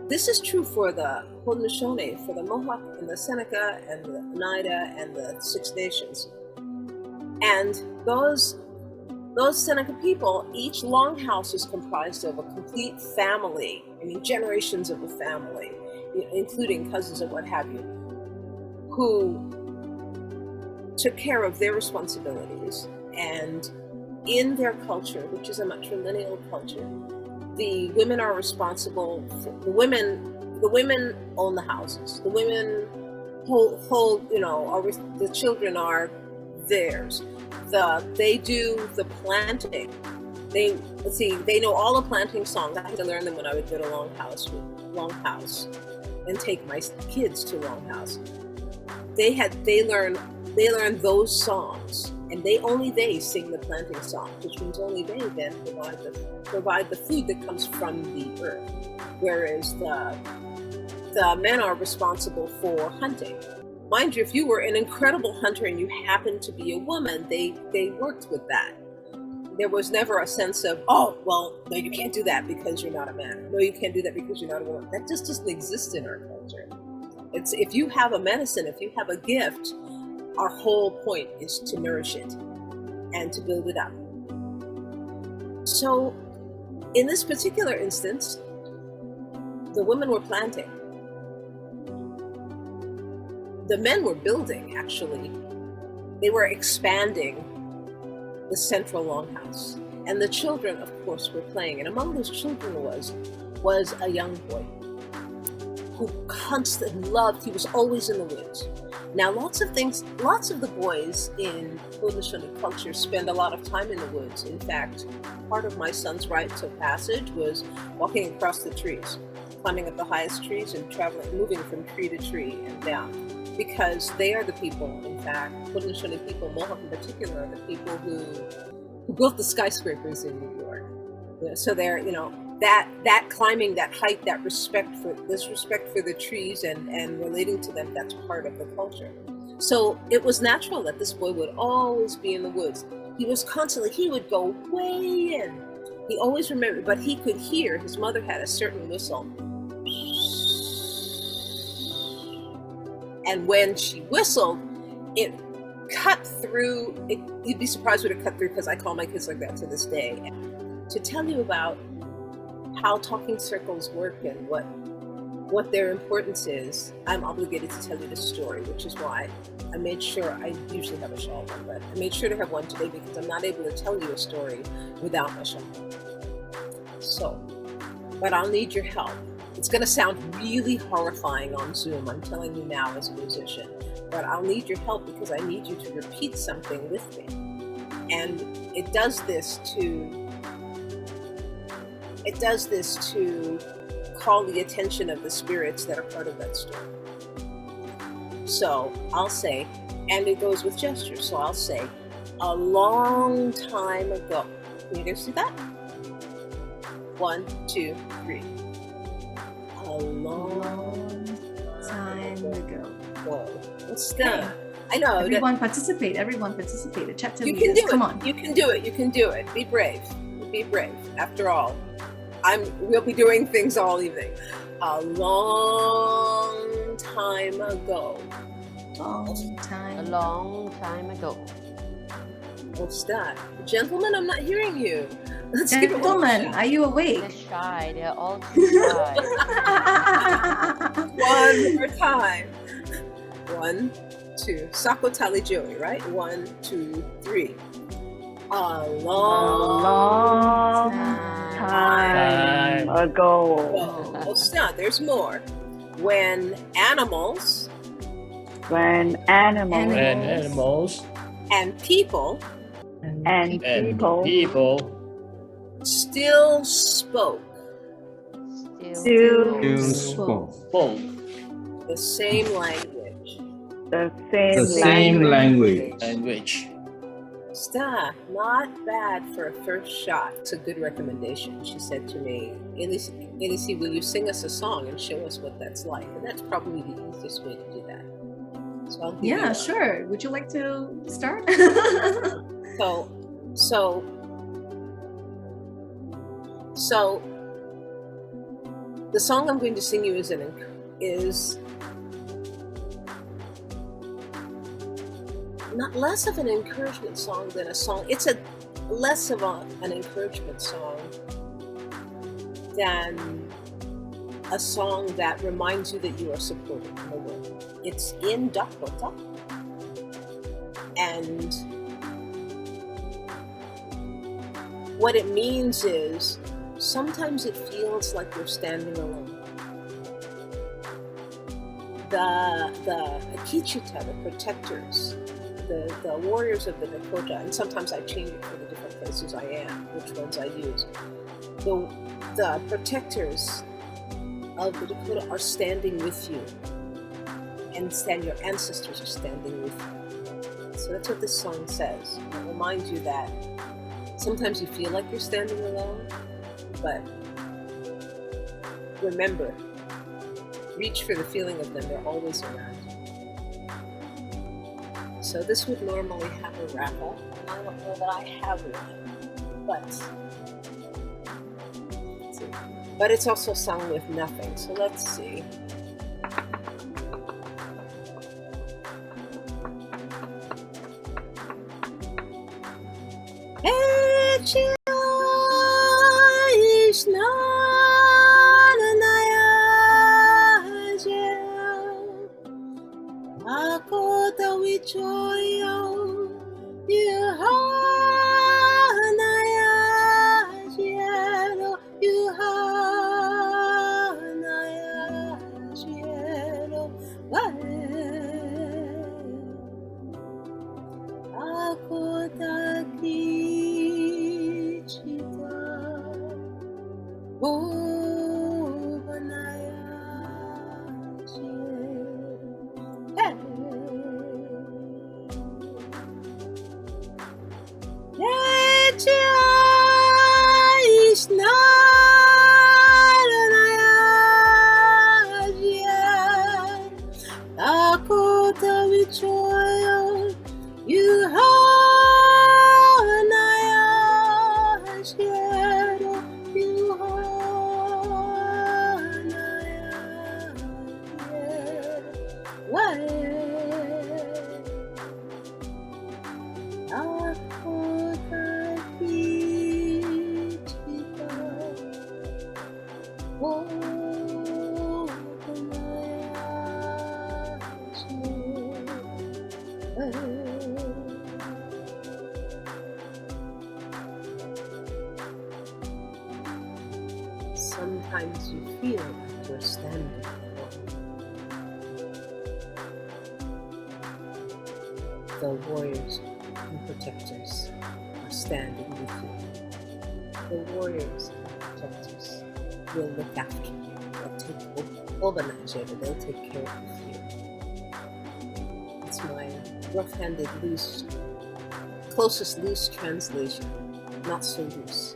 this is true for the Haudenosaunee, for the Mohawk and the Seneca and the Oneida and the Six Nations. And those Seneca people, each longhouse is comprised of a complete family, I mean generations of a family, including cousins and what have you, who took care of their responsibilities. And in their culture, which is a matrilineal culture, the women are responsible for the women own the houses. The women hold the children are theirs. They do the planting. They know all the planting songs. I had to learn them when I would go to Longhouse and take my kids to Longhouse. They learn those songs, and they sing the planting songs, which means only they then provide the food that comes from the earth, whereas the men are responsible for hunting. Mind you, if you were an incredible hunter and you happened to be a woman, they worked with that. There was never a sense of, oh, well, no, you can't do that because you're not a man. No, you can't do that because you're not a woman. That just doesn't exist in our culture. It's if you have a medicine, if you have a gift, our whole point is to nourish it and to build it up. So in this particular instance, the women were planting. The men were building, actually. They were expanding the central longhouse. And the children, of course, were playing. And among those children was a young boy who constantly loved, he was always in the woods. Now, lots of the boys in Haudenosaunee culture spend a lot of time in the woods. In fact, part of my son's rites of passage was walking across the trees, climbing up the highest trees and moving from tree to tree and down. Because they are the people, in fact, Haudenosaunee people, Mohawk in particular, are the people who built the skyscrapers in New York. So they're, that climbing, that height, that respect for the trees and relating to them, that's part of the culture. So it was natural that this boy would always be in the woods. He would go way in. He always remembered, but he could hear, his mother had a certain whistle. And when she whistled, it cut through. You'd be surprised what it cut through, because I call my kids like that to this day. To tell you about how talking circles work and what their importance is, I'm obligated to tell you this story, which is why I made sure, I usually have a shawl on, but I made sure to have one today because I'm not able to tell you a story without my shawl. So, but I'll need your help. It's going to sound really horrifying on Zoom, I'm telling you now as a musician, but I'll need your help because I need you to repeat something with me. And it does this to call the attention of the spirits that are part of that story. So I'll say, and it goes with gestures, so I'll say, a long time ago. Can you guys see that? 1, 2, 3. A long time ago. What's that? I know. Everyone participate. You can do it. Come on. You can do it. Be brave. After all, we'll be doing things all evening. A long time ago. A long time ago. What's that? Gentlemen, I'm not hearing you. Gentlemen, are you awake? They're shy. They're all too shy. One more time. 1, 2. Sako Tali Joey, right? 1, 2, 3. A long time ago. What's that? There's more. When animals and people still spoke. The same language. Not bad for a first shot. It's a good recommendation. She said to me, Elisi, will you sing us a song and show us what that's like? And that's probably the easiest way to do that. So I'll give you sure. Would you like to start? So the song I'm going to sing you is not less of an encouragement song than a song. It's a less of an encouragement song than a song that reminds you that you are supported in the world. It's in Dakota, and what it means is sometimes it feels like you're standing alone. The Akichita, the protectors, the warriors of the Dakota, and sometimes I change it for the different places I am, which ones I use. The protectors of the Dakota are standing with you, and your ancestors are standing with you. So that's what this song says. It reminds you that sometimes you feel like you're standing alone, but remember, reach for the feeling of them. They're always around you. So this would normally have a wrap-up, and I don't know that I have one, but it's also sung with nothing. So let's see. H.E.R. is not an ako tawichoyo ako takichita is not an ako tawichoyo you have an you have Sometimes you feel like you're standing alone. The warriors and protectors are standing with you. The warriors and protectors will look after you. They'll take care of you. It's my rough-handed, closest loose translation. Not so loose.